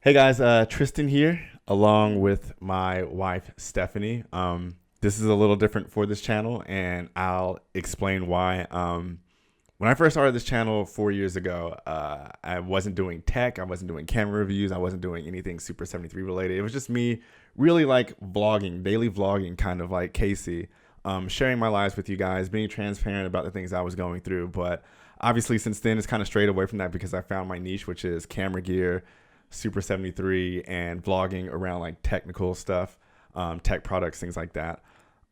Hey guys, Tristan here, along with my wife Stephanie. This is a little different for this channel, and I'll explain why. When I first started this channel 4 years ago, I wasn't doing tech, I wasn't doing camera reviews, I wasn't doing anything Super 73 related. It was just me really like vlogging, daily vlogging, kind of like Casey, sharing my lives with you guys, being transparent about the things I was going through. But obviously since then, it's kind of strayed away from that because I found my niche, which is camera gear, Super 73, and vlogging around like technical stuff, tech products, things like that.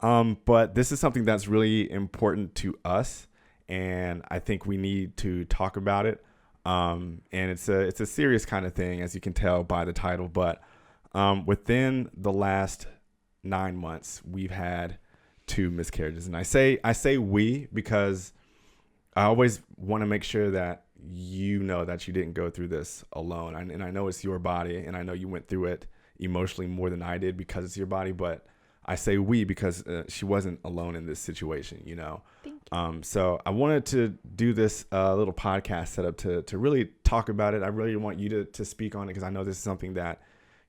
But this is something that's really important to us, and I think we need to talk about it. And it's a serious kind of thing, as you can tell by the title. But within the last 9 months, we've had 2 miscarriages, and I say we because I always want to make sure that you know that you didn't go through this alone. And I know it's your body, and I know you went through it emotionally more than I did because it's your body. But I say we because she wasn't alone in this situation, you know. Thank you. So I wanted to do this little podcast setup to really talk about it. I really want you to speak on it because I know this is something that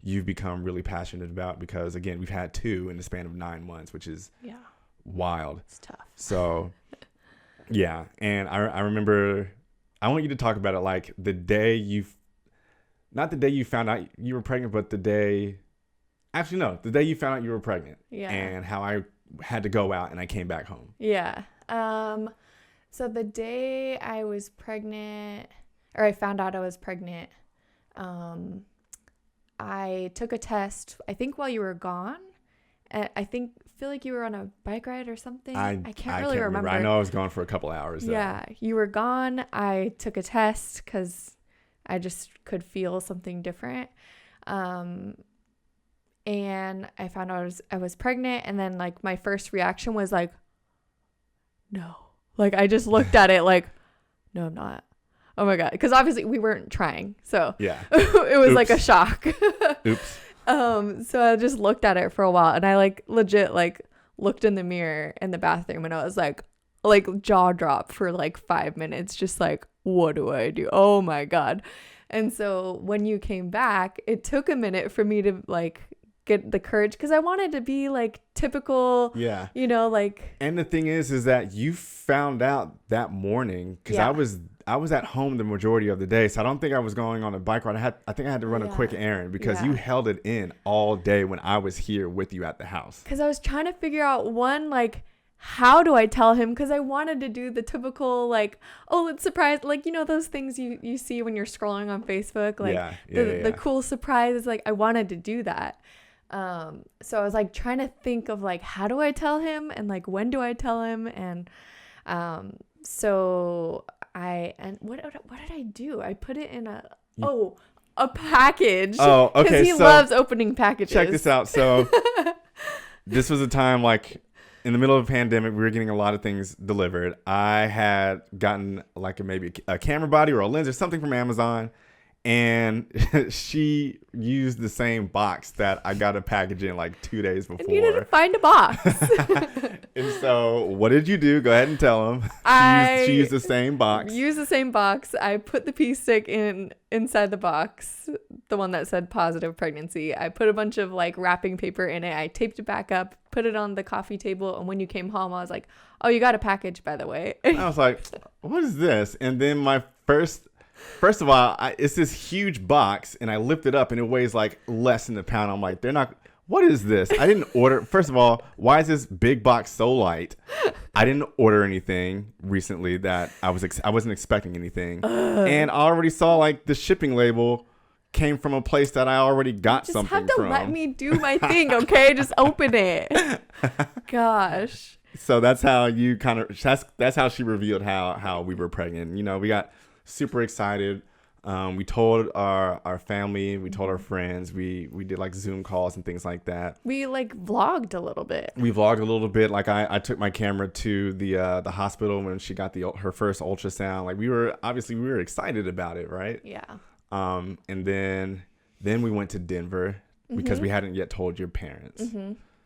you've become really passionate about because, again, we've had 2 in the span of 9 months, which is wild. It's tough. So, yeah. And I remember... I want you to talk about it like the day not the day you found out you were pregnant, but the day you found out you were pregnant. Yeah. And how I had to go out and I came back home. Yeah. So the day I was pregnant, or I found out I was pregnant, I took a test, I think while you were gone. Feel like you were on a bike ride or something. I can't really remember. I know I was gone for a couple hours though. Yeah, you were gone. I took a test because I just could feel something different. And I found out I was pregnant, and then like my first reaction was like, no. Like I just looked at it like, no, I'm not. Oh my God. Because obviously we weren't trying. So yeah, it was like a shock. Oops. So I just looked at it for a while, and I like legit like looked in the mirror in the bathroom, and I was like jaw drop for like 5 minutes, just like, what do I do? Oh my God. And so when you came back, it took a minute for me to like get the courage because I wanted to be like typical, you know, like. And the thing is that you found out that morning because I was at home the majority of the day, so I don't think I was going on a bike ride. I think I had to run a quick errand because you held it in all day when I was here with you at the house. Because I was trying to figure out like, how do I tell him? Because I wanted to do the typical like, oh, let's surprise, like, you know, those things you see when you're scrolling on Facebook, like the cool surprises. Like I wanted to do that. So I was like trying to think of like, how do I tell him, and like when do I tell him, and so what did I do? I put it in a package. Oh, okay. Because he loves opening packages. Check this out. So this was a time like in the middle of a pandemic, we were getting a lot of things delivered. I had gotten like maybe a camera body or a lens or something from Amazon. And she used the same box that I got a package in like 2 days before. I needed to find a box. And so what did you do? Go ahead and tell them. She used the same box. Used the same box. I put the pea stick inside the box, the one that said positive pregnancy. I put a bunch of like wrapping paper in it. I taped it back up, put it on the coffee table. And when you came home, I was like, oh, you got a package, by the way. I was like, what is this? And then my First of all, it's this huge box, and I lift it up, and it weighs like less than a pound. I'm like, what is this? I didn't order. First of all, why is this big box so light? I didn't order anything recently that I wasn't expecting anything. And I already saw like the shipping label came from a place that I already got something from. Just have to let me do my thing, okay? Just open it. Gosh. So that's how you that's how she revealed how we were pregnant. You know, we got super excited. We told our family, we told our friends, we did like Zoom calls and things like that. We like vlogged a little bit. Like I took my camera to the hospital when she got her first ultrasound. Like we were excited about it, right? Yeah. And then we went to Denver because we hadn't yet told your parents.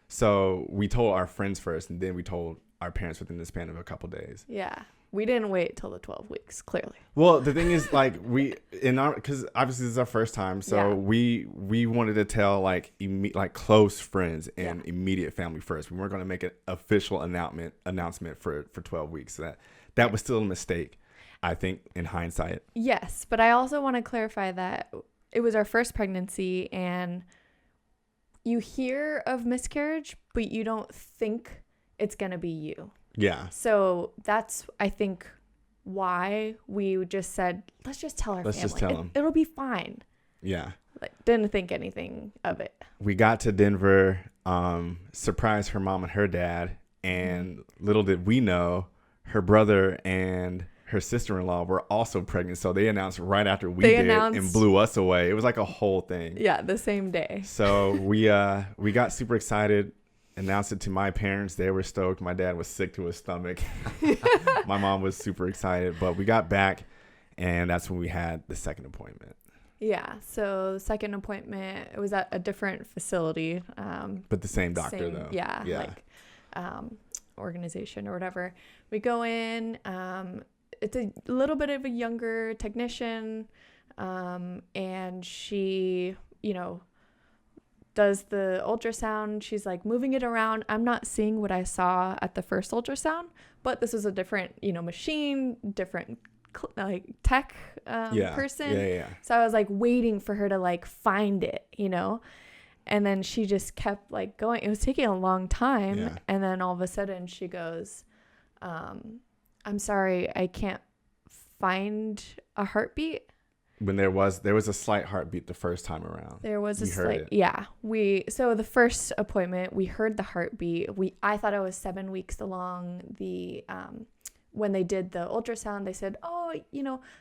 So we told our friends first, and then we told our parents within the span of a couple days. Yeah. We didn't wait till the 12 weeks, clearly. Well, the thing is, like, because obviously this is our first time, so we wanted to tell like close friends and immediate family first. We weren't going to make an official announcement for 12 weeks. So that was still a mistake, I think, in hindsight. Yes, but I also want to clarify that it was our first pregnancy, and you hear of miscarriage, but you don't think it's going to be you. Yeah. So that's, I think, why we just said, let's just tell our family. Just tell them. It'll be fine. Yeah. Like, didn't think anything of it. We got to Denver, surprised her mom and her dad, and little did we know, her brother and her sister-in-law were also pregnant. So they announced right after we did and blew us away. It was like a whole thing. Yeah, the same day. So we got super excited. Announced it to my parents. They were stoked. My dad was sick to his stomach. My mom was super excited, but we got back, and that's when we had the second appointment. Yeah. So the second appointment, it was at a different facility. But the same doctor, though. Yeah. Like organization or whatever. We go in. It's a little bit of a younger technician, and she, does the ultrasound. She's like moving it around. I'm not seeing what I saw at the first ultrasound, but this is a different, machine, different like tech person. Yeah. So I was like waiting for her to like find it, and then she just kept like going. It was taking a long time. Yeah. And then all of a sudden she goes, I'm sorry, I can't find a heartbeat. When there was a slight heartbeat the first time around. There was a slight, so the first appointment, we heard the heartbeat. I thought I was 7 weeks along. When they did the ultrasound, they said, oh,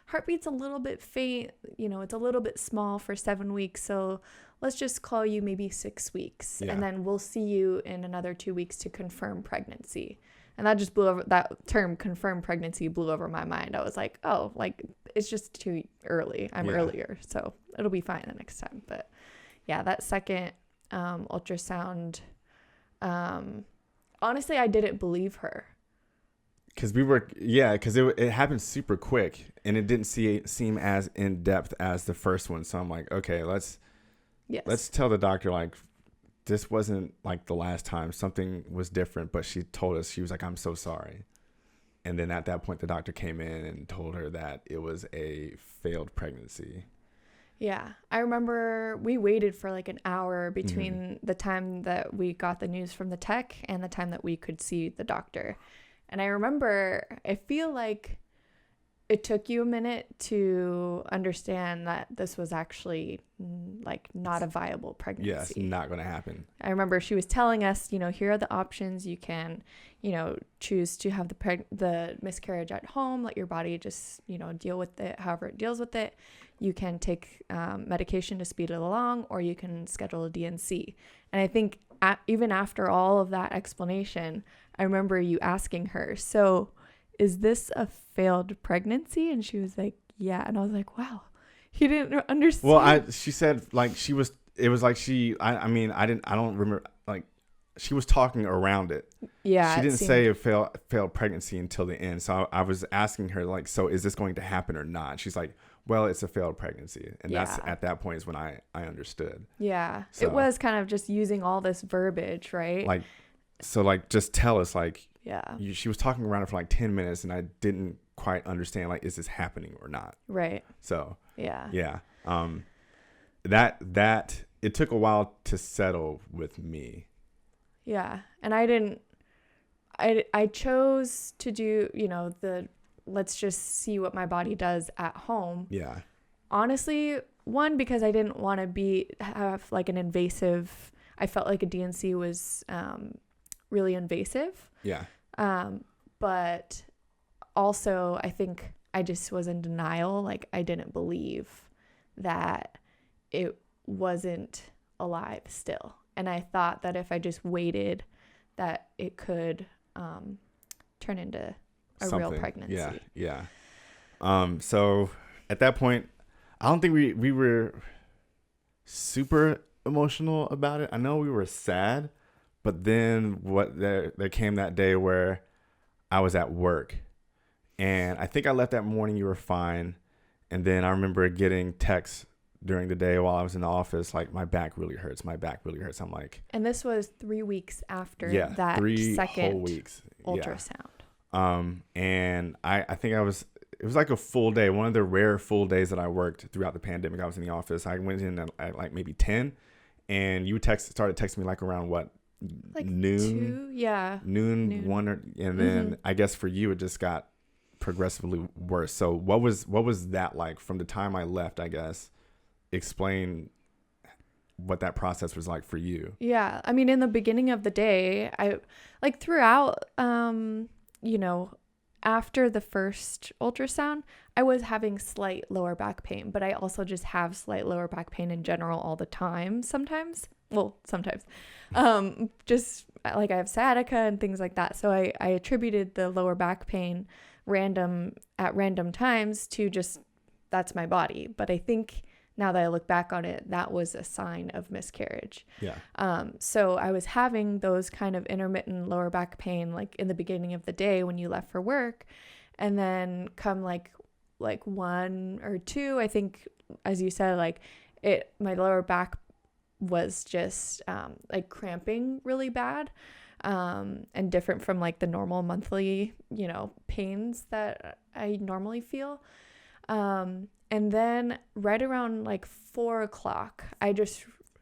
heartbeat's a little bit faint. It's a little bit small for 7 weeks. So let's just call you maybe 6 weeks. Yeah. And then we'll see you in another 2 weeks to confirm pregnancy. And that just that term confirmed pregnancy blew over my mind. I was like, oh, like it's just too early. I'm earlier. So it'll be fine the next time. But yeah, that second ultrasound, honestly, I didn't believe her. Because it happened super quick and it didn't seem as in depth as the first one. So I'm like, okay, let's tell the doctor, like, this wasn't like the last time. Something was different, but she told us, she was like, I'm so sorry. And then at that point, the doctor came in and told her that it was a failed pregnancy. Yeah. I remember we waited for like an hour between the time that we got the news from the tech and the time that we could see the doctor. And I remember, I feel like it took you a minute to understand that this was actually like not a viable pregnancy. Yes, not going to happen. I remember she was telling us, here are the options. You can, choose to have the miscarriage at home, let your body just, deal with it however it deals with it. You can take medication to speed it along, or you can schedule a DNC. And I think even after all of that explanation, I remember you asking her, so is this a failed pregnancy? And she was like, yeah. And I was like, wow, he didn't understand. Well, she said like I don't remember, like she was talking around it. Yeah. She didn't say a failed pregnancy until the end. So I was asking her like, so is this going to happen or not? She's like, well, it's a failed pregnancy. And that's at that point is when I understood. Yeah. So, it was kind of just using all this verbiage, right? Like, so like, just tell us like, yeah. She was talking around it for like 10 minutes and I didn't quite understand, like, is this happening or not? Right. So, yeah. That it took a while to settle with me. Yeah. And I chose to do, let's just see what my body does at home. Yeah. Honestly, one, because I didn't want to have like an invasive, I felt like a DNC was really invasive. Yeah. But also I think I just was in denial. Like I didn't believe that it wasn't alive still. And I thought that if I just waited, that it could turn into a real pregnancy. Yeah. So at that point, I don't think we were super emotional about it. I know we were sad, but then there came that day where I was at work And I think I left that morning. You were fine. And then I remember getting texts during the day while I was in the office, like, my back really hurts. My back really hurts. I'm like, And this was 3 weeks after that 3 second whole weeks. ultrasound. And I think it was like a full day. One of the rare full days that I worked throughout the pandemic. I was in the office. I went in at like maybe 10, and you started texting me like around what? Like noon? 2? Yeah. Noon. 1, and then I guess for you, it just got progressively worse. So what was that like from the time I left, I guess? Explain what that process was like for you. Yeah. I mean, in the beginning of the day, I like throughout, after the first ultrasound, I was having slight lower back pain, but I also just have slight lower back pain in general all the time. Sometimes, just like I have sciatica and things like that. So I attributed the lower back pain at random times to just, that's my body. But I think now that I look back on it, that was a sign of miscarriage. Yeah. So I was having those kind of intermittent lower back pain, like in the beginning of the day when you left for work, and then come like 1 or 2, I think, as you said, like my lower back was just like cramping really bad, and different from like the normal monthly, pains that I normally feel. And then right around like 4 o'clock,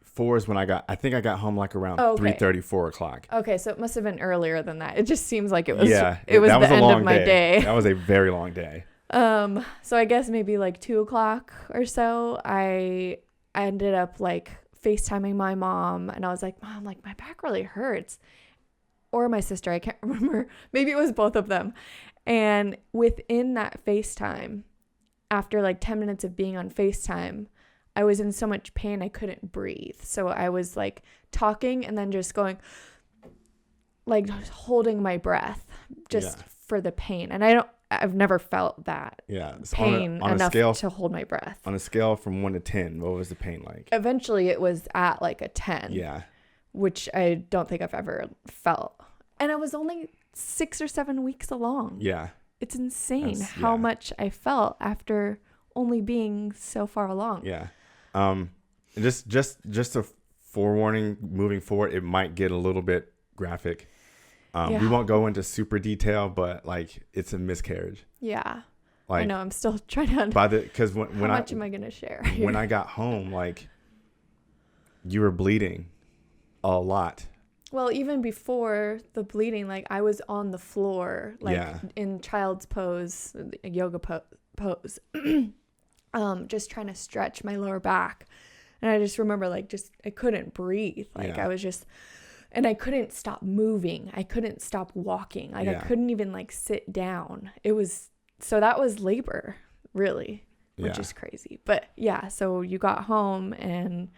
4 is when I think I got home like around 3:30, 4 o'clock. Okay, so it must have been earlier than that. It just seems like it was. Yeah, it was that was the a end long of my day. That was a very long day. So I guess maybe like 2 o'clock or so, I ended up like FaceTiming my mom, and I was like, Mom, like my back really hurts, or my sister, I can't remember. Maybe it was both of them. And within that FaceTime, after like 10 minutes of being on FaceTime, I was in so much pain I couldn't breathe. So I was like talking and then just going, like holding my breath just for the pain. And I've never felt that pain on enough scale, to hold my breath. On a scale from 1 to 10, what was the pain like? Eventually it was at like a 10. Yeah. Which I don't think I've ever felt. And I was only 6 or 7 weeks along. Yeah. It's insane how much I felt after only being so far along. Yeah. Just a forewarning, moving forward, it might get a little bit graphic. We won't go into super detail, but like it's a miscarriage. Yeah. Like, I know, I'm still trying to because when how much am I going to share? When I got home, like you were bleeding a lot. Well, even before the bleeding, like I was on the floor, like in child's pose, yoga pose, just trying to stretch my lower back. And I just remember I couldn't breathe. I was just, and I couldn't stop moving. I couldn't stop walking. I couldn't even sit down. So that was labor, really, which is crazy. But so you got home, and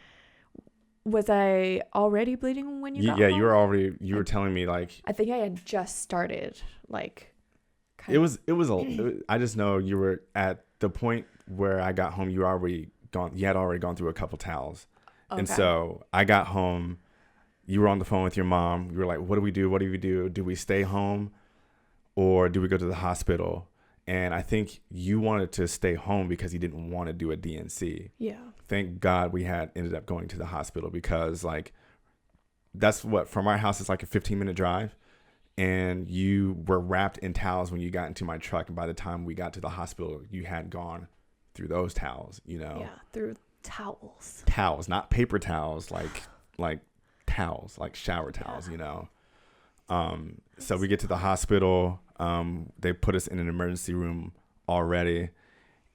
was I already bleeding when you got home? Yeah, you were telling me I think I had just started I just know you were at the point where I got home, you had already gone through a couple towels. Okay. And so I got home, you were on the phone with your mom. You were like, what do we do? Do we stay home or do we go to the hospital? And I think you wanted to stay home because you didn't want to do a DNC. Yeah. Thank God we ended up going to the hospital because that's what, from our house, it's like a 15-minute drive. And you were wrapped in towels when you got into my truck. And by the time we got to the hospital, you had gone through those towels, Yeah, through towels. Towels, not paper towels, like towels, like shower towels, So we get to the hospital. They put us in an emergency room already.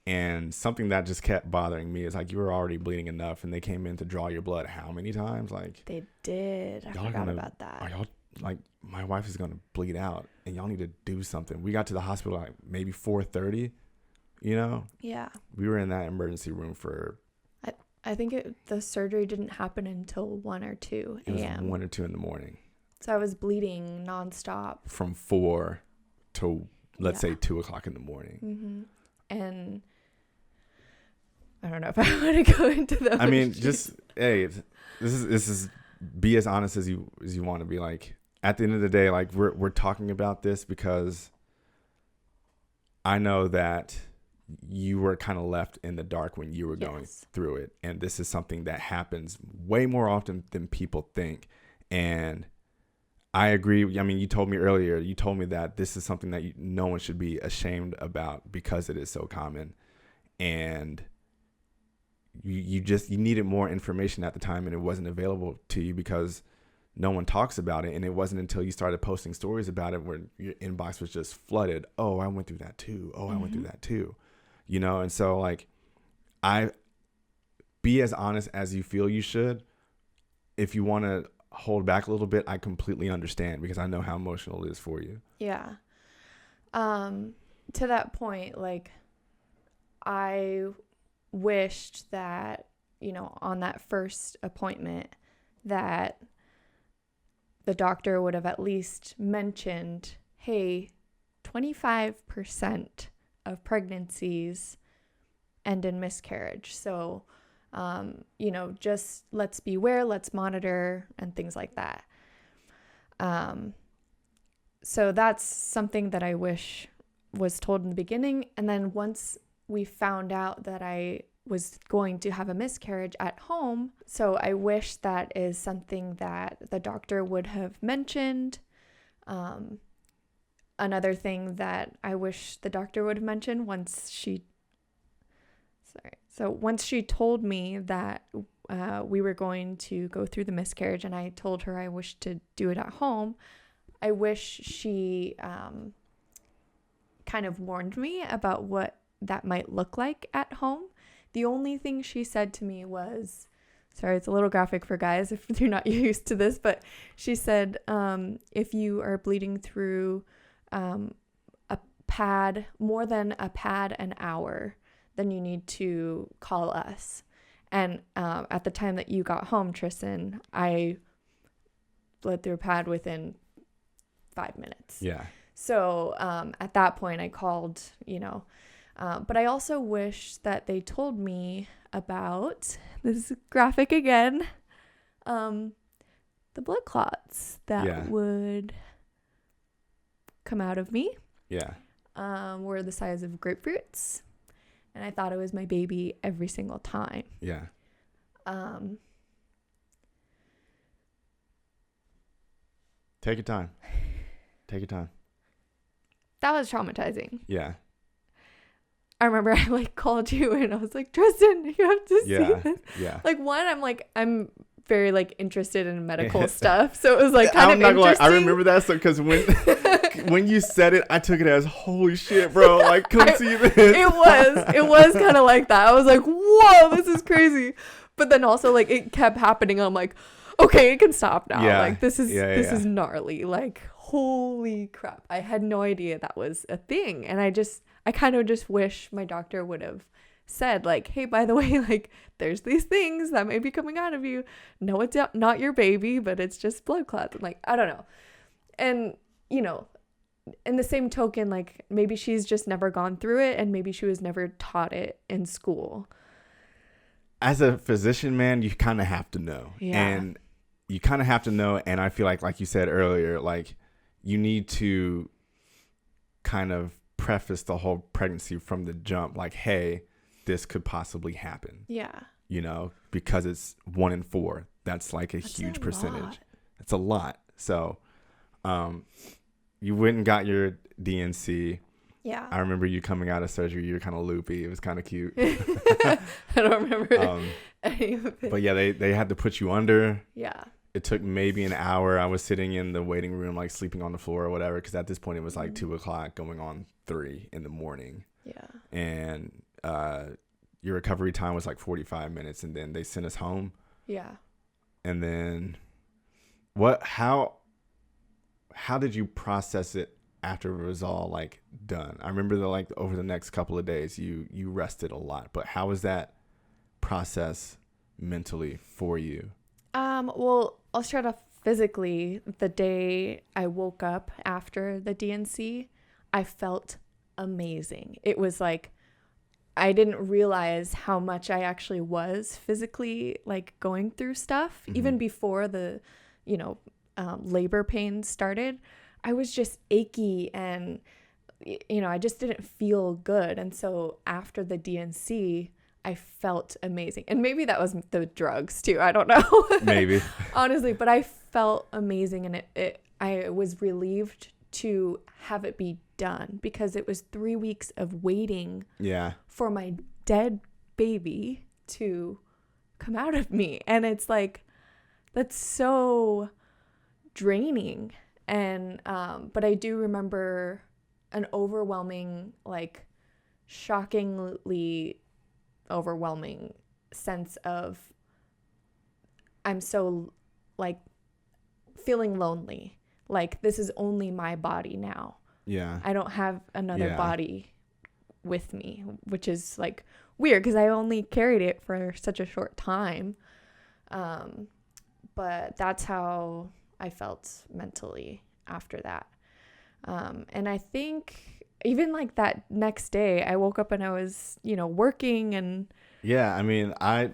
And something that just kept bothering me is you were already bleeding enough, and they came in to draw your blood how many times? They did. I forgot about that. Are y'all my wife is gonna bleed out, and y'all need to do something. We got to the hospital maybe 4:30. Yeah. We were in that emergency room for. I think the surgery didn't happen until 1 or 2 a.m. It was 1 or 2 in the morning. So I was bleeding nonstop from 4 to let's say 2 o'clock in the morning. Mm-hmm. And I don't know if I want to go into those. I mean, just this is be as honest as you want to be. At the end of the day, we're talking about this because I know that you were kind of left in the dark when you were going Yes. through it. And this is something that happens way more often than people think. And I agree. I mean, you told me earlier, that this is something that no one should be ashamed about because it is so common. And you needed more information at the time, and it wasn't available to you because no one talks about it. And it wasn't until you started posting stories about it where your inbox was just flooded. Oh, I went through that too. Oh, I went through that too. You know? And so like, be as honest as you feel you should. If you want to hold back a little bit, I completely understand because I know how emotional it is for you. Yeah. To that point, like, I wished that, you know, on that first appointment that the doctor would have at least mentioned, hey, 25% of pregnancies end in miscarriage. So, you know, just let's beware, let's monitor, and things like that. So that's something that I wish was told in the beginning. And then once we found out that I was going to have a miscarriage at home, so I wish that is something that the doctor would have mentioned. Another thing that I wish the doctor would have mentioned once she told me that we were going to go through the miscarriage, and I told her I wished to do it at home, I wish she kind of warned me about what that might look like at home. The only thing she said to me was, sorry, it's a little graphic for guys if you're not used to this, but she said, if you are bleeding through a pad, more than a pad an hour, then you need to call us. And at the time that you got home, Tristan, I bled through a pad within 5 minutes. Yeah. So at that point I called, you know, but I also wish that they told me about, this is graphic again, the blood clots that would come out of me. Yeah. Were the size of grapefruits. And I thought it was my baby every single time. Yeah. Take your time. Take your time. That was traumatizing. Yeah. I remember I like called you and I was like, Tristan, you have to see this. Yeah. Like, one, I'm very like interested in medical stuff, so it was like kind of interesting. I remember that because when you said it, I took it as holy shit, bro. Like, come see this. It was kind of like that. I was like, whoa, this is crazy. But then also like it kept happening. I'm like, okay, it can stop now. Yeah. Like this is gnarly. Like, holy crap. I had no idea that was a thing. And I kind of just wish my doctor would have said like, hey, by the way, like there's these things that may be coming out of you. No, it's not your baby, but it's just blood clots. I'm like, I don't know. And, you know, in the same token, like maybe she's just never gone through it and maybe she was never taught it in school. As a physician, man, you kind of have to know. Yeah. And you kind of have to know. And I feel like you said earlier, like you need to kind of preface the whole pregnancy from the jump. Like, hey, this could possibly happen. Yeah. You know, because it's 1 in 4. That's like a huge percentage. It's a lot. So, you went and got your DNC. Yeah. I remember you coming out of surgery. You were kind of loopy. It was kind of cute. I don't remember any of it. But yeah, they had to put you under. Yeah. It took maybe an hour. I was sitting in the waiting room, like sleeping on the floor or whatever. Because at this point it was like 2:00 going on 3 in the morning. Yeah. And, your recovery time was like 45 minutes and then they sent us home. Yeah. And then how did you process it after it was all like done? I remember over the next couple of days you rested a lot, but how was that process mentally for you? Well, I'll start off physically. The day I woke up after the DNC, I felt amazing. It was like I didn't realize how much I actually was physically like going through stuff. Mm-hmm. Even before the, labor pains started, I was just achy and, I just didn't feel good. And so after the DNC, I felt amazing. And maybe that was the drugs too. I don't know. Maybe. Honestly, but I felt amazing, and I was relieved to have it be done, because it was 3 weeks of waiting for my dead baby to come out of me. And it's like, that's so draining. And but I do remember an overwhelming, like shockingly overwhelming sense of, I'm so like feeling lonely. Like, this is only my body now. Yeah. I don't have another body with me, which is like weird because I only carried it for such a short time. But that's how I felt mentally after that. And I think even like that next day, I woke up and I was, working and. Yeah. I mean, I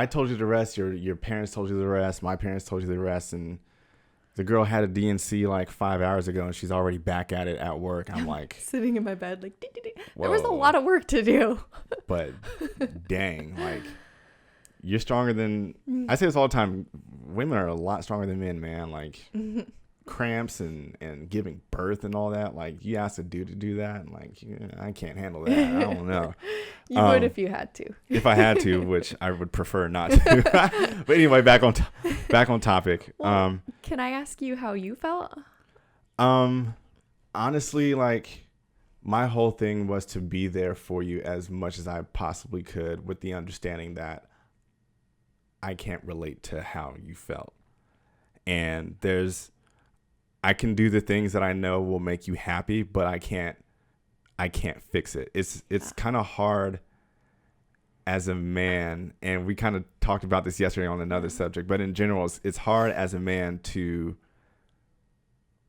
told you the rest. Your parents told you the rest. My parents told you the rest. And the girl had a DNC like 5 hours ago, and she's already back at it at work. I'm like sitting in my bed, like, there was a lot of work to do. But dang, like, you're stronger than, I say this all the time. Women are a lot stronger than men, man. Like cramps and giving birth and all that. Like, you ask a dude to do that, and like, I can't handle that. I don't know. You would if you had to. If I had to, which I would prefer not to. But anyway, back on topic. Well, can I ask you how you felt? Honestly, like, my whole thing was to be there for you as much as I possibly could, with the understanding that I can't relate to how you felt. And I can do the things that I know will make you happy, but I can't fix it. It's kind of hard as a man, and we kind of talked about this yesterday on another subject, but in general, it's hard as a man to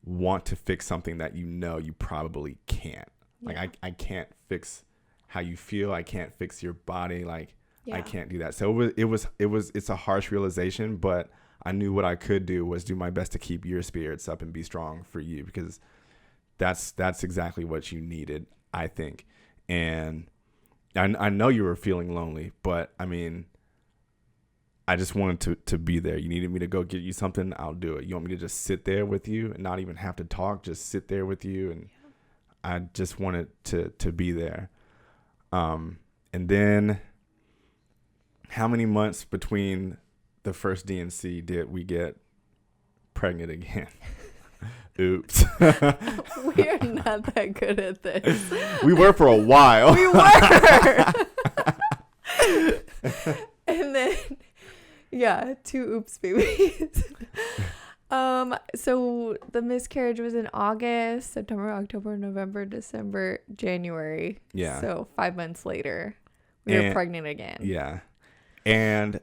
want to fix something that you probably can't. Like, I can't fix how you feel. I can't fix your body. Like, I can't do that. So it's a harsh realization, but I knew what I could do was do my best to keep your spirits up and be strong for you, because that's exactly what you needed, I think. And I know you were feeling lonely, but I mean, I just wanted to be there. You needed me to go get you something, I'll do it. You want me to just sit there with you and not even have to talk, just sit there with you? And I just wanted to be there. And then how many months between the first DNC did we get pregnant again? Oops. We are not that good at this. We were for a while. We were. And then, 2 oops babies. So the miscarriage was in August, September, October, November, December, January. Yeah. So 5 months later, we were pregnant again. Yeah. And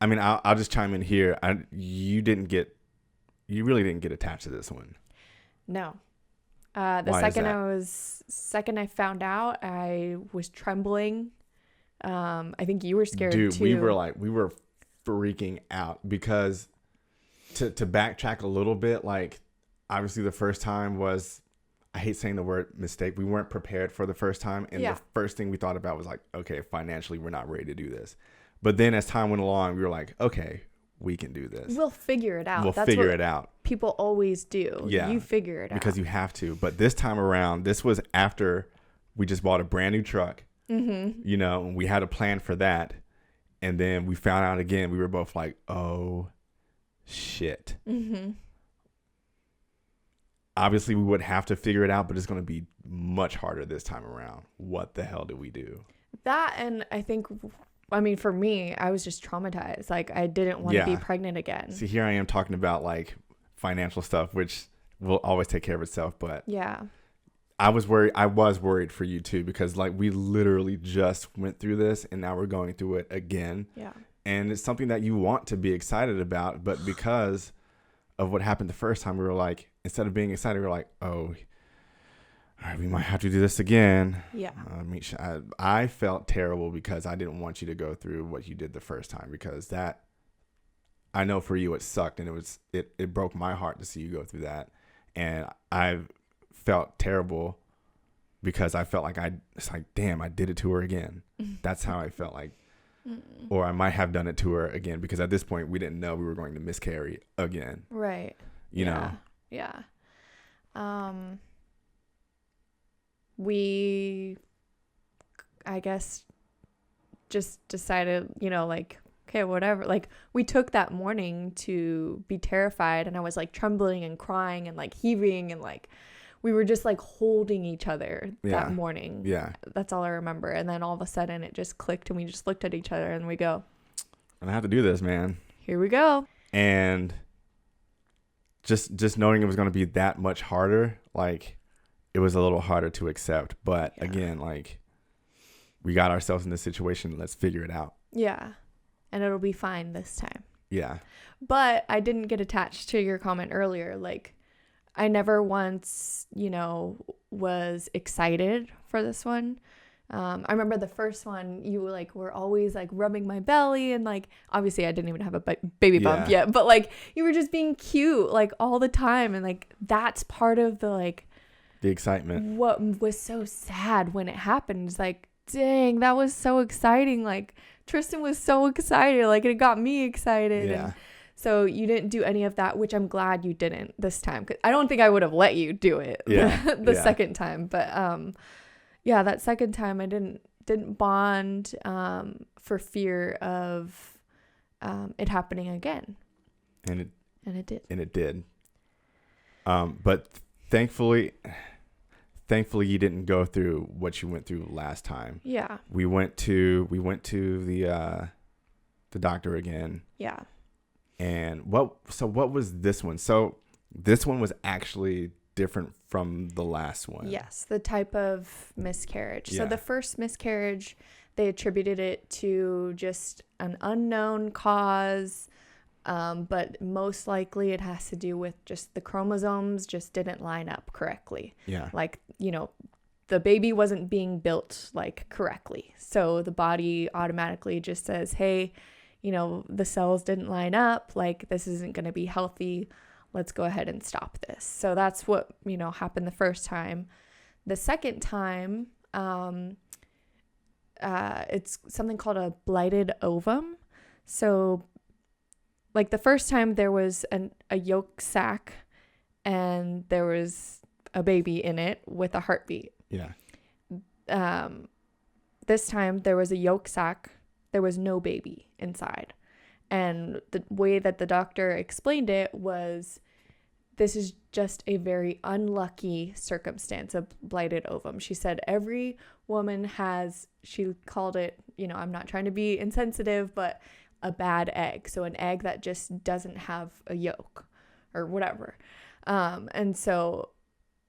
I mean, I'll just chime in here. You really didn't get attached to this one. No. Why Second I found out, I was trembling. I think you were scared too. Dude, we were freaking out, because to backtrack a little bit, like, obviously the first time was, I hate saying the word mistake. We weren't prepared for the first time. And the first thing we thought about was like, okay, financially, we're not ready to do this. But then as time went along, we were like, okay, we can do this. We'll figure it out. That's figure it out. People always do. Yeah. You figure it out. Because you have to. But this time around, this was after we just bought a brand new truck. Mm-hmm. And we had a plan for that. And then we found out again, we were both like, oh, shit. Mm-hmm. Obviously, we would have to figure it out, but it's going to be much harder this time around. What the hell did we do? That, and I think, for me, I was just traumatized. Like, I didn't want to be pregnant again. See, here I am talking about like financial stuff, which will always take care of itself. But yeah, I was worried for you too, because like, we literally just went through this and now we're going through it again. Yeah. And it's something that you want to be excited about, but because of what happened the first time, we were like, instead of being excited, we were like, oh, all right, we might have to do this again. Yeah. I felt terrible because I didn't want you to go through what you did the first time, because that, I know for you it sucked, and it broke my heart to see you go through that. And I felt terrible because I felt like it's like, damn, I did it to her again. That's how I felt like, or I might have done it to her again, because at this point we didn't know we were going to miscarry again. Right. You know? Yeah. We, I guess, just decided, you know, like, okay, whatever. Like, we took that morning to be terrified, and I was like trembling and crying and like heaving, and like we were just like holding each other that morning. Yeah. That's all I remember. And then all of a sudden it just clicked, and we just looked at each other and we go, I have to do this, man. Here we go. And just knowing it was going to be that much harder, like, it was a little harder to accept. But again, like, we got ourselves in this situation. Let's figure it out. Yeah. And it'll be fine this time. Yeah. But I didn't get attached to your comment earlier. Like, I never once, you know, was excited for this one. I remember the first one, you like were always like rubbing my belly, and like, obviously I didn't even have a baby bump yet, but like you were just being cute like all the time. And like, that's part of the like the excitement. What was so sad when it happened is like, dang, that was so exciting. Like, Tristan was so excited, like it got me excited. Yeah. And so you didn't do any of that, which I'm glad you didn't this time, because I don't think I would have let you do it the second time. But yeah, that second time I didn't bond for fear of it happening again. And it did. But thankfully you didn't go through what you went through last time. Yeah. We went to the doctor again. Yeah. And what was this one? So this one was actually different from the last one. Yes, the type of miscarriage. Yeah. So the first miscarriage, they attributed it to just an unknown cause, but most likely it has to do with just the chromosomes just didn't line up correctly. Yeah. Like, you know, the baby wasn't being built like correctly. So the body automatically just says, hey, you know, the cells didn't line up, like this isn't going to be healthy. Let's go ahead and stop this. So that's what, you know, happened the first time. The second time, it's something called a blighted ovum. So like the first time there was a yolk sac and there was a baby in it with a heartbeat. Yeah. This time there was a yolk sac. There was no baby inside. And the way that the doctor explained it was, this is just a very unlucky circumstance of blighted ovum. She said every woman has, she called it, you know, I'm not trying to be insensitive, but a bad egg. So an egg that just doesn't have a yolk or whatever. And so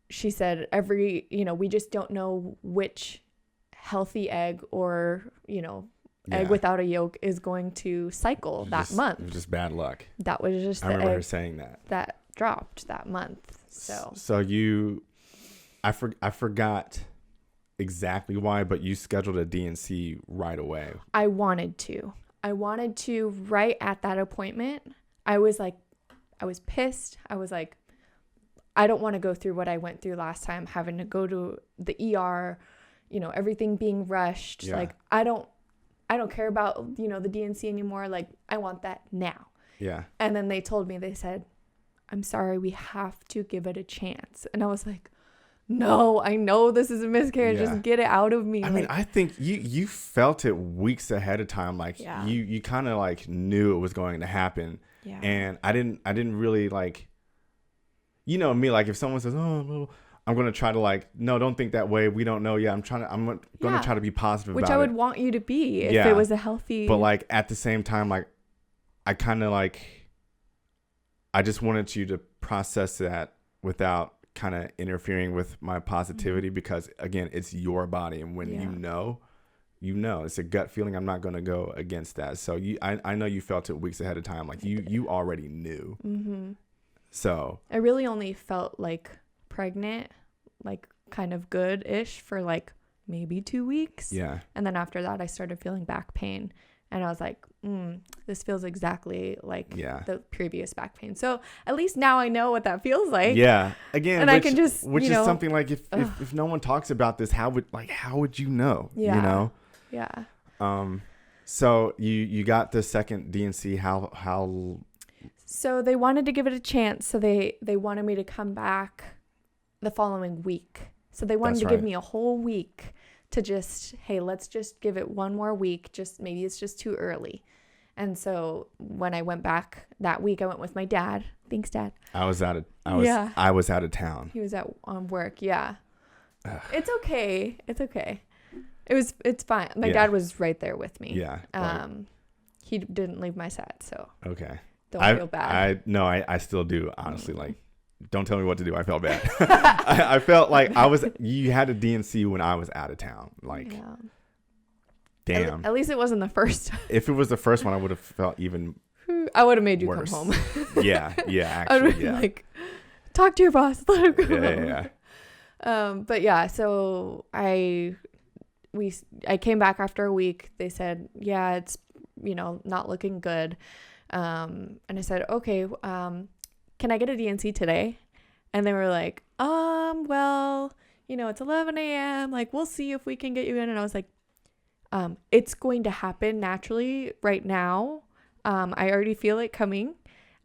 she said we just don't know which healthy egg or, you know, egg without a yolk is going to cycle that month. It was just bad luck. That was just I remember her saying that dropped that month. So I forgot exactly why, but you scheduled a DNC right away. I wanted to right at that appointment. I was pissed. I was like, I don't want to go through what I went through last time, having to go to the ER, you know, everything being rushed. Yeah. Like, I don't care about, you know, the DNC anymore. Like, I want that now. Yeah. And then they said, I'm sorry, we have to give it a chance. And I was like, no, I know this is a miscarriage. Yeah. Just get it out of me. I mean, I think you felt it weeks ahead of time. Like you kind of like knew it was going to happen. Yeah. And I didn't really like, you know me, like if someone says, oh, well, I'm going to try to like, no, don't think that way. We don't know. Yeah. I'm going to try to be positive about it. Which I would want you to be if it was a healthy. But like at the same time, like I kind of like, I just wanted you to process that without kind of interfering with my positivity, because again, it's your body. And when you know, it's a gut feeling. I'm not going to go against that. So I know you felt it weeks ahead of time. Like you already knew. Mm-hmm. So I really only felt like pregnant, like kind of good-ish for like maybe 2 weeks. Yeah. And then after that, I started feeling back pain, and I was like, this feels exactly like Yeah. the previous back pain. So at least now I know what that feels like. Yeah. Again, And I can just, which you is know, something like if no one talks about this, how would you know? Yeah. You know? Yeah. So you got the second DNC. How? So they wanted to give it a chance. So they wanted me to come back the following week. So they wanted That's to give right. me a whole week to just, hey, let's just give it one more week. Just maybe it's just too early. And so when I went back that week, I went with my dad. Thanks, Dad. I was out of town. He was on work. Yeah. Ugh. It's okay. It's okay. It's fine. My Yeah. dad was right there with me. Yeah. He didn't leave my side, so Okay. don't feel bad. I still do, honestly. Like, don't tell me what to do. I felt bad. I felt like you had a DNC when I was out of town. Like, Yeah. damn. At least it wasn't the first time. If it was the first one, I would have felt even I would have made you worse. come home. Yeah. I would Actually, have yeah. like, talk to your boss. Let him go home. Yeah. But yeah, so I came back after a week. They said, yeah, it's, not looking good. And I said, okay, can I get a DNC today? And they were like, well, it's 11 a.m. Like, we'll see if we can get you in. And I was like, it's going to happen naturally right now. I already feel it coming.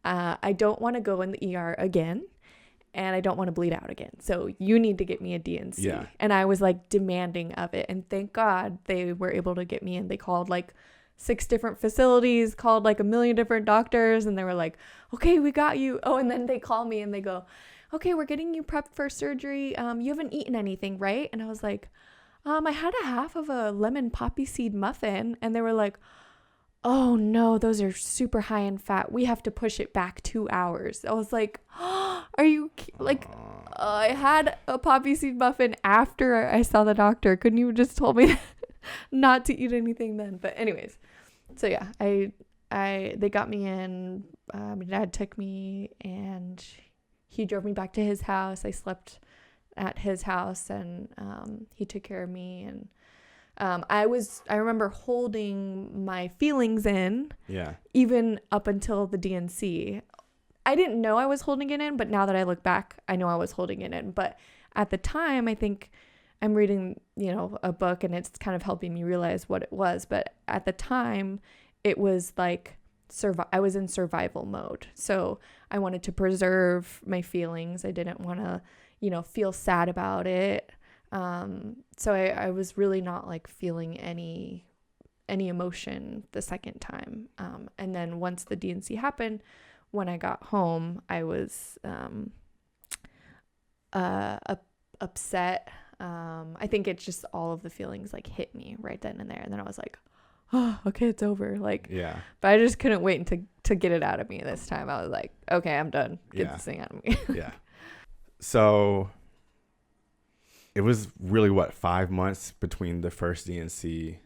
I don't want to go in the ER again. And I don't want to bleed out again. So you need to get me a DNC. Yeah. And I was like demanding of it. And thank God they were able to get me in. They called like 6 different facilities, called like a million different doctors. And they were like, okay, we got you. Oh, and then they call me and they go, okay, we're getting you prepped for surgery. You haven't eaten anything, right? And I was like, I had a half of a lemon poppy seed muffin. And they were like, oh no, those are super high in fat. We have to push it back 2 hours. I was like, are you like, I had a poppy seed muffin after I saw the doctor. Couldn't you just told me not to eat anything then? But anyways, so yeah, they got me in. My dad took me and he drove me back to his house. I slept at his house and he took care of me. And I remember holding my feelings in, Yeah. even up until the DNC. I didn't know I was holding it in, but now that I look back, I know I was holding it in. But at the time, I think I'm reading, a book and it's kind of helping me realize what it was. But at the time, it was like I was in survival mode. So I wanted to preserve my feelings. I didn't want to, feel sad about it. So I was really not like feeling any emotion the second time. And then once the DNC happened, when I got home, I was upset. I think it's just all of the feelings like hit me right then and there. And then I was like, oh, okay, it's over. Like, Yeah. but I just couldn't wait to get it out of me this time. I was like, okay, I'm done. Get this thing out of me. Yeah. So it was really 5 months between the first DNC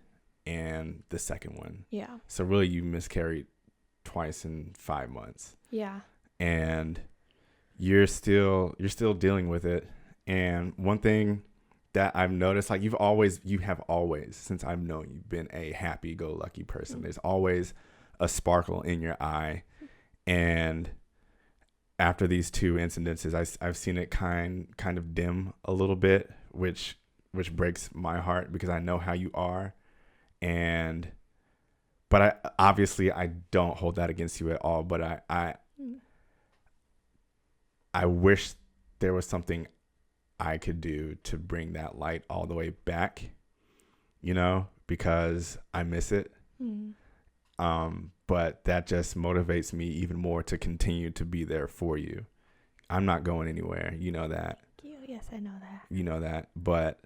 and the second one. Yeah. So really you miscarried twice in 5 months. Yeah. And you're still dealing with it. And one thing that I've noticed, like you have always, since I've known you, been a happy-go-lucky person. Mm-hmm. There's always a sparkle in your eye. And after these 2 incidences, I've seen it kind of dim a little bit, which breaks my heart because I know how you are. But I don't hold that against you at all. But I wish there was something I could do to bring that light all the way back, because I miss it. But that just motivates me even more to continue to be there for you. I'm not going anywhere. You know that. Yes, I know that. You know that. But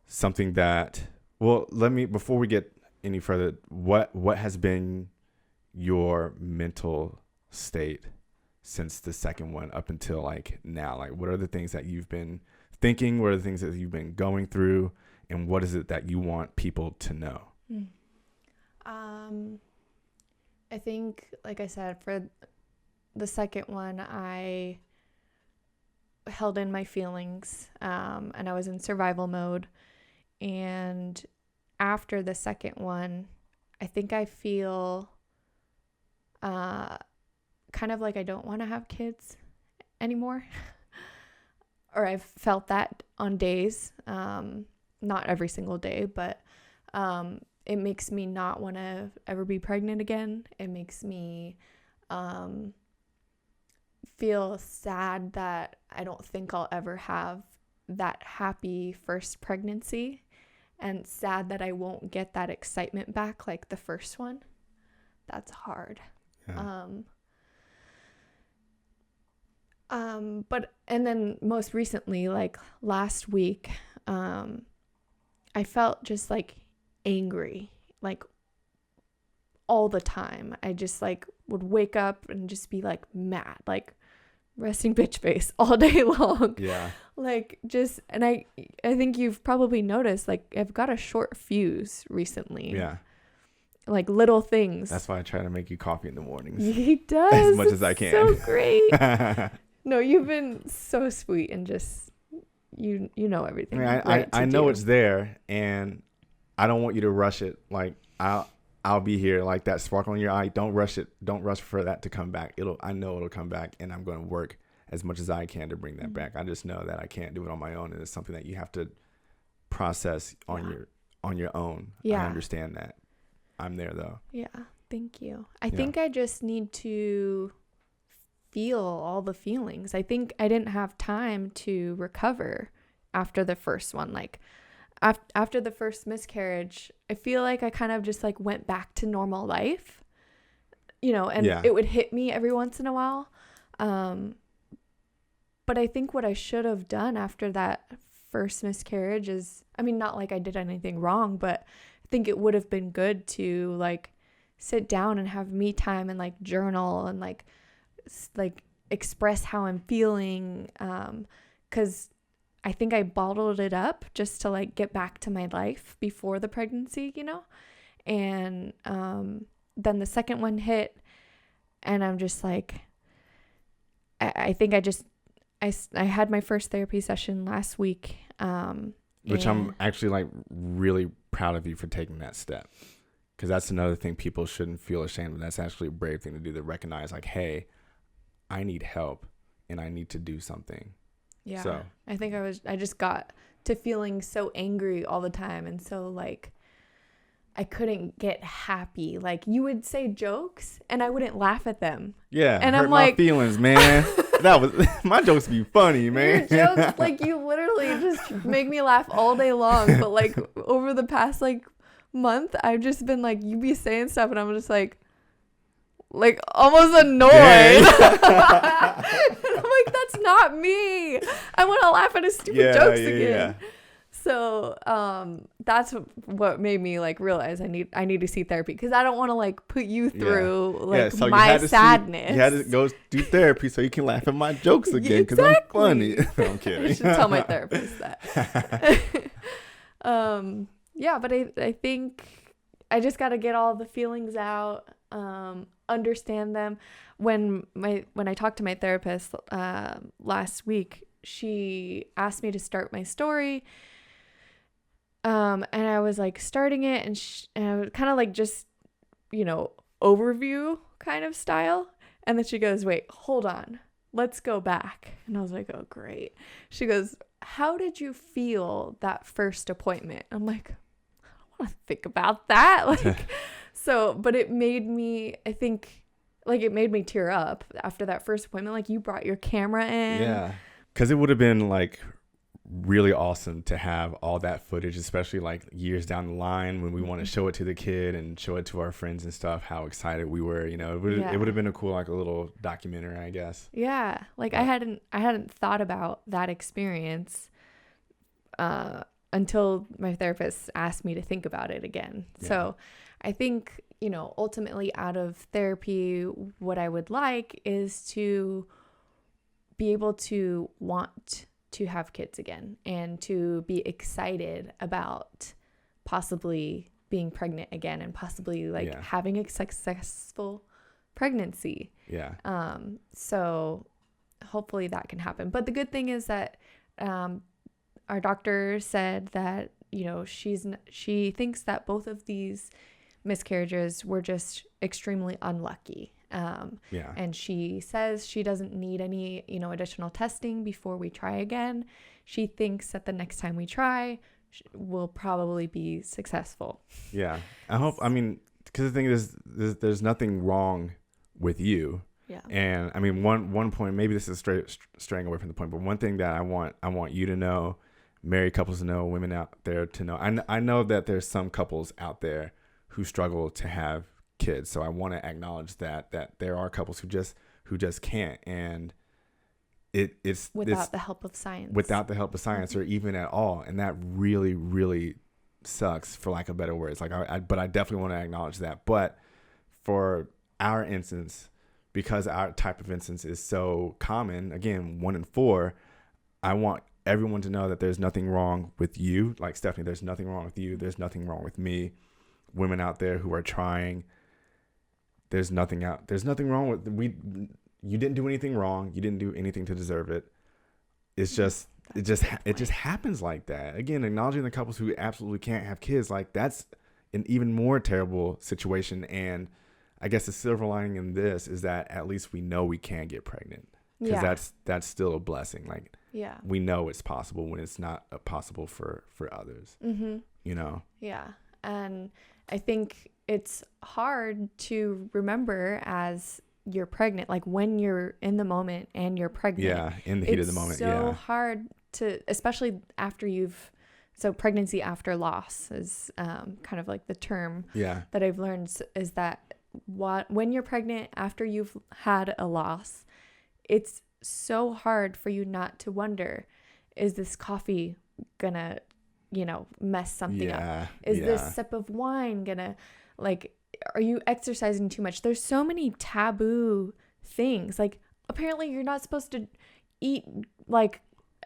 something that, before we get any further, what has been your mental state since the second one up until like now? Like, what are the things that you've been thinking? What are the things that you've been going through? And what is it that you want people to know? I think, like I said, for the second one, I held in my feelings, and I was in survival mode. And after the second one, I think I feel kind of like I don't want to have kids anymore. Or I've felt that on days, not every single day, but it makes me not want to ever be pregnant again. It makes me feel sad that I don't think I'll ever have that happy first pregnancy, and sad that I won't get that excitement back like the first one. That's hard. Yeah. But and then most recently, like last week, I felt just like angry, like all the time. I just like would wake up and just be like mad, like resting bitch face all day long. Yeah. Like just, and I think you've probably noticed, like I've got a short fuse recently. Yeah. Like little things. That's why I try to make you coffee in the mornings. He does. As much as I can. So great. No, you've been so sweet and just you know everything. I know it's there, and I don't want you to rush it. Like I'll be here, like that sparkle in your eye. Don't rush it. Don't rush for that to come back. I know it'll come back, and I'm going to work as much as I can to bring that back. I just know that I can't do it on my own, and it's something that you have to process on your own. Yeah. I understand that. I'm there though. Yeah, thank you. I think I just need to feel all the feelings. I think I didn't have time to recover after the first one. Like after the first miscarriage, I feel like I kind of just like went back to normal life, and it would hit me every once in a while. But I think what I should have done after that first miscarriage is, I mean, not like I did anything wrong, but I think it would have been good to like sit down and have me time and like journal and like express how I'm feeling. 'Cause I think I bottled it up just to like get back to my life before the pregnancy, and then the second one hit, and I'm just like, I think I had my first therapy session last week. Which I'm actually like really proud of you for taking that step, because that's another thing people shouldn't feel ashamed of. That's actually a brave thing to do, to recognize like, hey, I need help and I need to do something. Yeah. So I think I just got to feeling so angry all the time, and so like I couldn't get happy. Like you would say jokes and I wouldn't laugh at them. Yeah. And hurt I'm like, my feelings, man. That was my jokes be funny, man. Your jokes, like you literally just make me laugh all day long. But like over the past like month, I've just been like, you be saying stuff and I'm just like almost annoyed. And I'm like, that's not me. I want to laugh at his stupid jokes again. Yeah. So that's what made me like realize I need to see therapy, because I don't want to like put you through so my sadness. You had to go do therapy so you can laugh at my jokes again, because I'm funny. No, I'm kidding. I should tell my therapist that. Yeah, but I think I just got to get all the feelings out, understand them. When I talked to my therapist last week, she asked me to start my story. And I was like starting it, and I was kind of like just, overview kind of style. And then she goes, wait, hold on, let's go back. And I was like, oh, great. She goes, how did you feel that first appointment? I'm like, I don't want to think about that. But it made me, I think, like it made me tear up after that first appointment. Like you brought your camera in. Yeah. Because it would have been like really awesome to have all that footage, especially like years down the line when we want to show it to the kid and show it to our friends and stuff, how excited we were. It would have been a cool, like a little documentary, I guess. Yeah. Like I hadn't thought about that experience until my therapist asked me to think about it again. Yeah. So I think, ultimately out of therapy, what I would like is to be able to want to have kids again and to be excited about possibly being pregnant again and possibly having a successful pregnancy. Yeah. So hopefully that can happen. But the good thing is that our doctor said that, she thinks that both of these miscarriages were just extremely unlucky. And she says she doesn't need any, additional testing before we try again. She thinks that the next time we try, we'll probably be successful. Yeah. I hope, because the thing is, there's nothing wrong with you. Yeah. And I mean, one point, maybe this is straying away from the point, but one thing that I want you to know, married couples to know, women out there to know. I know that there's some couples out there who struggle to have kids, so I want to acknowledge that there are couples who just can't, and it's without the help of science, or even at all, and that really, really sucks, for lack of better words. Like but I definitely want to acknowledge that. But for our instance, because our type of instance is so common, again, 1 in 4, I want everyone to know that there's nothing wrong with you. Like Stephanie, there's nothing wrong with you. There's nothing wrong with me. Women out there who are trying, there's nothing wrong with you didn't do anything wrong. You didn't do anything to deserve it. It's just, it just happens like that. Again, acknowledging the couples who absolutely can't have kids, like that's an even more terrible situation. And I guess the silver lining in this is that at least we know we can get pregnant, because that's still a blessing. Like, we know it's possible when it's not possible for others. Mm-hmm. Yeah. And I think it's hard to remember as you're pregnant, like when you're in the moment and you're pregnant. Yeah, in the heat of the moment. It's so hard to, especially after so pregnancy after loss is kind of like the term that I've learned, is that when you're pregnant after you've had a loss, it's so hard for you not to wonder, is this coffee gonna, mess something up? Is this sip of wine gonna, are you exercising too much? There's so many taboo things. Like, apparently you're not supposed to eat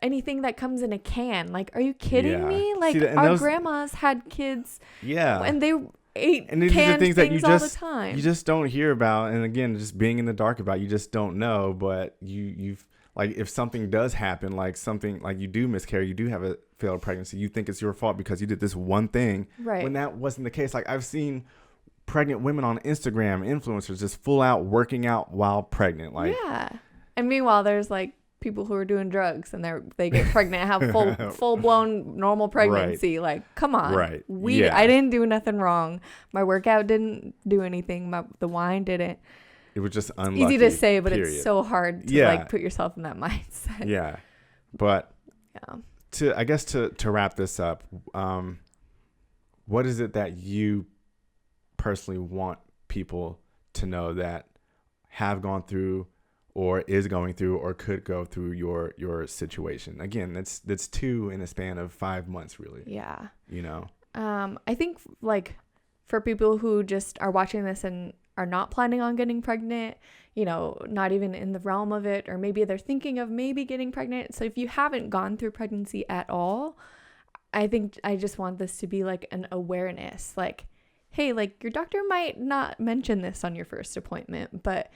anything that comes in a can. Like, are you kidding me? Like, our grandmas had kids and they ate canned things all the time. You just don't hear about, and again, just being in the dark about, you just don't know. But you've like, if something does happen, like something like you do miscarry, you do have a failed pregnancy, you think it's your fault because you did this one thing, right? When that wasn't the case. Like, I've seen pregnant women on Instagram, influencers, just full out working out while pregnant. Like, and meanwhile, there's like people who are doing drugs and they get pregnant, have full blown normal pregnancy. Right. Like, come on, right? I didn't do nothing wrong. My workout didn't do anything. The wine didn't. It was just unlucky. Easy to say, but it's so hard to put yourself in that mindset. Yeah, but to wrap this up, what is it that you personally want people to know that have gone through, or is going through, or could go through your situation? Again, that's 2 in a span of 5 months, really. Yeah. I think for people who just are watching this and are not planning on getting pregnant, not even in the realm of it, or maybe they're thinking of maybe getting pregnant. So if you haven't gone through pregnancy at all, I think I just want this to be like an awareness. Like, hey, like, your doctor might not mention this on your first appointment, but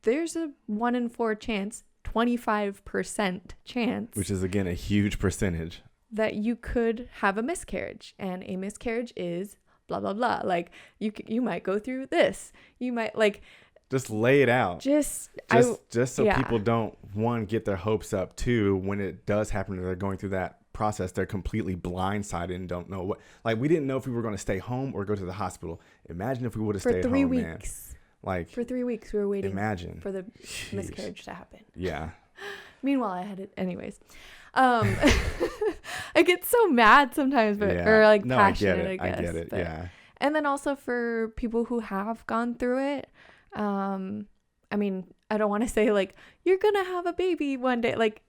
there's a 1 in 4 chance, 25% chance, which is again a huge percentage, that you could have a miscarriage. And a miscarriage is blah blah blah. Like, you might go through this. You might just lay it out. Just so people don't, one, get their hopes up. 2, when it does happen, they're going through that process, they're completely blindsided and don't know what. Like, we didn't know if we were going to stay home or go to the hospital. Imagine if we would have stayed home, 3 weeks. Man. Like, for 3 weeks we were waiting. Imagine for the miscarriage to happen. Yeah. Meanwhile, I had it anyways. I get so mad sometimes, but passionate. I get it. But, and then also for people who have gone through it, I mean, I don't want to say like, you're gonna have a baby one day. Like,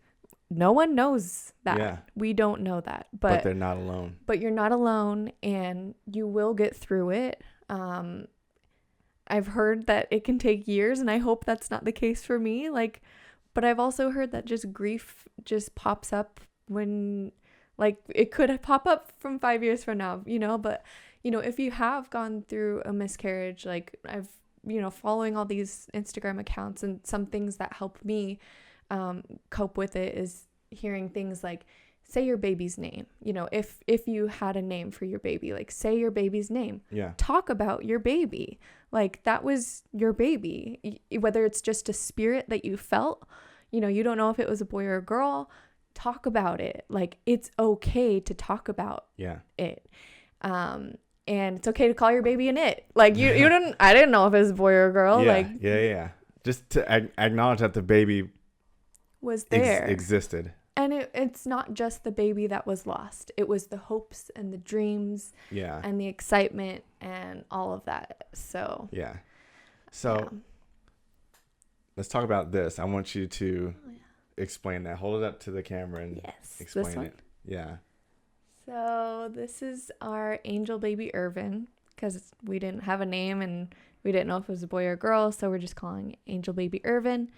no one knows that. Yeah. We don't know that. But they're not alone. But you're not alone, and you will get through it. I've heard that it can take years, and I hope that's not the case for me. Like, but I've also heard that just grief just pops up when, like, it could pop up from 5 years from now, but, if you have gone through a miscarriage, like, I've, following all these Instagram accounts, and some things that help me cope with it is hearing things like, say your baby's name. You know, if you had a name for your baby, like say your baby's name. Yeah. Talk about your baby. Like that was your baby. Whether it's just a spirit that you felt, you know, you don't know if it was a boy or a girl, talk about it. Like it's okay to talk about it. And it's okay to call your baby an it. Like you didn't, I didn't know if it was a boy or a girl. Yeah. Just to acknowledge that the baby was there, existed. And it's not just the baby that was lost. It was the hopes and the dreams and the excitement and all of that. So let's talk about this. I want you to explain that. Hold it up to the camera and explain it. Yeah. So this is our angel baby Irvin, because we didn't have a name and we didn't know if it was a boy or a girl, so we're just calling it angel baby Irvin.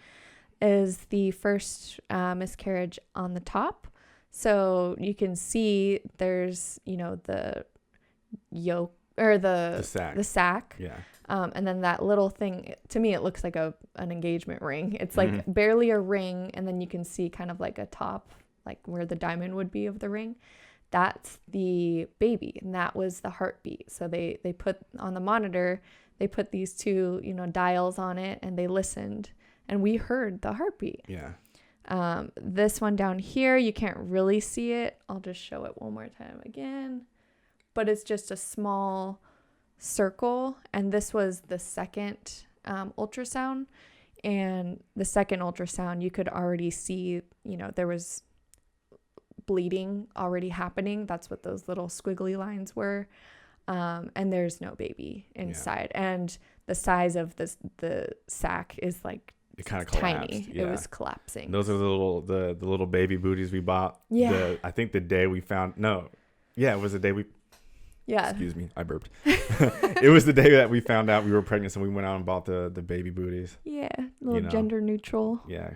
Is the first miscarriage on the top. So you can see there's, you know, the yolk or the sack. Yeah. And then that little thing, to me, it looks like an engagement ring. It's like barely a ring. And then you can see kind of like a top, like where the diamond would be of the ring. That's the baby. And that was the heartbeat. So they put on the monitor, they put these two, you know, dials on it, and they listened. And we heard the heartbeat. Yeah. This one down here, you can't really see it. I'll just show it one more time again. But it's just a small circle. And this was the second ultrasound. And the second ultrasound, you could already see, you know, there was bleeding already happening. That's what those little squiggly lines were. And there's no baby inside. And the size of the sac is like, it kind of collapsed. Tiny. Yeah. It was collapsing. Those are the little baby booties we bought. Yeah. I think the day we found it was the day we. Yeah. Excuse me, I burped. It was the day that we found out we were pregnant, so we went out and bought the baby booties. Yeah, gender neutral. Yeah,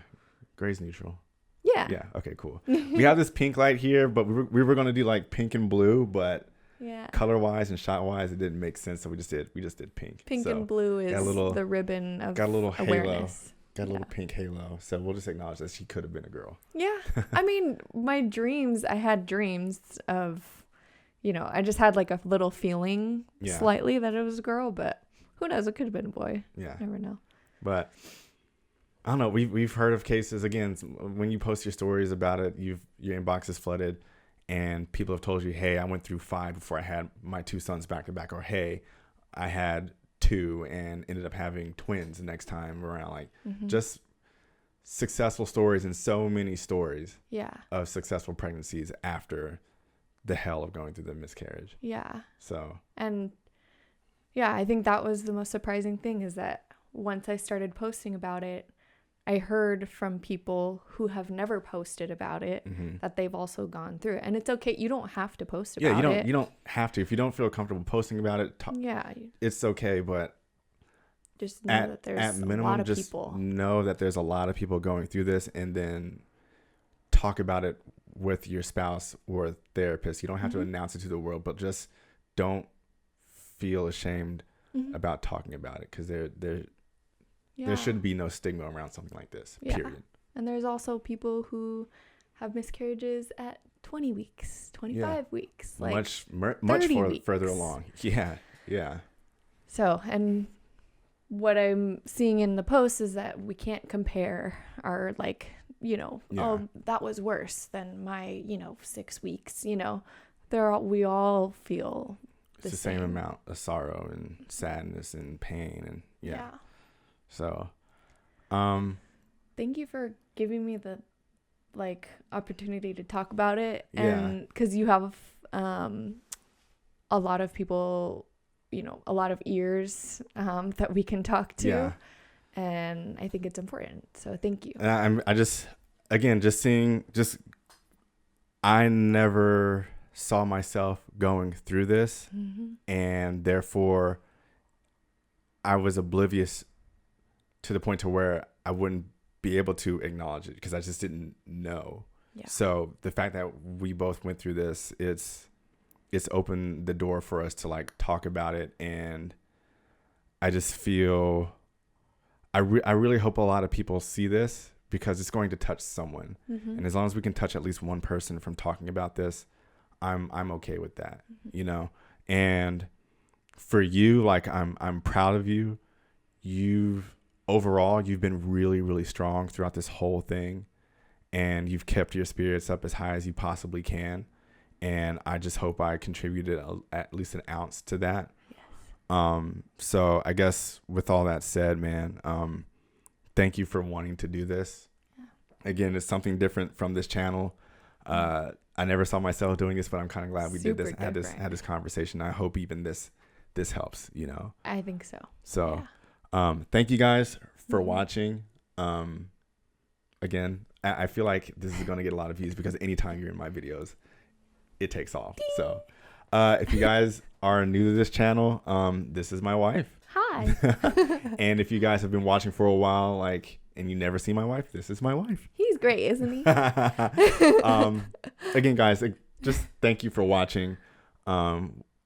Gray's neutral. Yeah. Yeah. Okay. Cool. We have this pink light here, but we were gonna do like pink and blue, but. Yeah. Color wise and shot wise, it didn't make sense, so we just did pink. Pink and blue is the ribbon of got a little awareness. Halo. Got a little pink halo. So we'll just acknowledge that she could have been a girl. Yeah. I mean, I had dreams of, you know, I just had like a little feeling slightly that it was a girl, but who knows? It could have been a boy. Yeah. Never know. But I don't know. We've heard of cases, again, when you post your stories about it, your inbox is flooded. And people have told you, hey, I went through 5 before I had my 2 sons back to back. Or, hey, I had 2 and ended up having twins the next time around. Like, just successful stories, and so many stories of successful pregnancies after the hell of going through the miscarriage. Yeah. So. And, yeah, I think that was the most surprising thing, is that once I started posting about it, I heard from people who have never posted about it that they've also gone through it. And it's okay. You don't have to post about it. You don't have to. If you don't feel comfortable posting about it, it's okay. But just know that there's a lot of people. Know that there's a lot of people going through this, and then talk about it with your spouse or therapist. You don't have to announce it to the world, but just don't feel ashamed about talking about it, because there should be no stigma around something like this, period. And there's also people who have miscarriages at 20 weeks, 25 weeks. Like much further along. Yeah. So, and what I'm seeing in the posts is that we can't compare our, like, you know, oh, that was worse than my, 6 weeks, we all feel the same amount of sorrow and sadness and pain, and So, thank you for giving me the opportunity to talk about it, and because you have a lot of people, a lot of ears that we can talk to, and I think it's important. So thank you. I never saw myself going through this, and therefore I was oblivious to the point to where I wouldn't be able to acknowledge it, because I just didn't know. Yeah. So the fact that we both went through this, it's opened the door for us to talk about it. And I just feel, I really hope a lot of people see this, because it's going to touch someone. And as long as we can touch at least one person from talking about this, I'm okay with that, you know. And for you, like I'm proud of you. You've been really, really strong throughout this whole thing, and you've kept your spirits up as high as you possibly can. And I just hope I contributed at least an ounce to that. Yes. So I guess with all that said, man, thank you for wanting to do this. Yeah. Again, it's something different from this channel. I never saw myself doing this, but I'm kind of glad we did this. Had this conversation. I hope even this helps, you know. I think so. So, thank you guys for watching. Again, I feel like this is going to get a lot of views because anytime you're in my videos, it takes off. So, if you guys are new to this channel, this is my wife. Hi. And if you guys have been watching for a while, like, and you never see my wife, this is my wife. He's great, isn't he? Again, guys, just thank you for watching.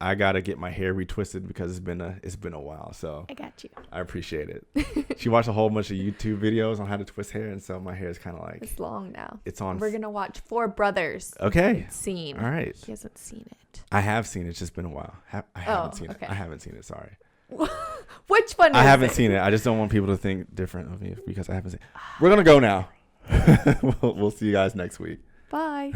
I gotta get my hair retwisted because it's been a while. So I got you. I appreciate it. She watched a whole bunch of YouTube videos on how to twist hair, and so my hair is kind of like it's long now. It's on. We're gonna watch Four Brothers. Okay. Scene. All right. He hasn't seen it. I have seen it. It's just been a while. I haven't seen okay. it. I haven't seen it. Sorry. Which one? I haven't seen it. I just don't want people to think different of me because I haven't seen it. We're gonna go now. We'll see you guys next week. Bye.